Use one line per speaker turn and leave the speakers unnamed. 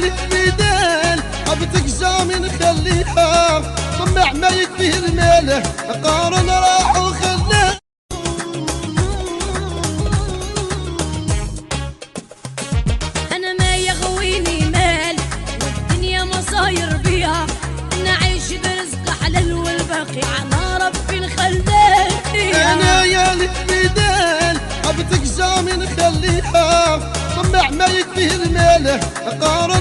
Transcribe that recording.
ليالي بدال ابتك زامن خليها طمع ما يكفيه الماله قارن راح وخلاه.
انا ما يغويني مال والدنيا ما صاير بيها نعيش برزق حلال والباقي على ربي نخليه.
انا ليالي بدال ابتك زامن خليها طمع ما يكفيه الماله قارن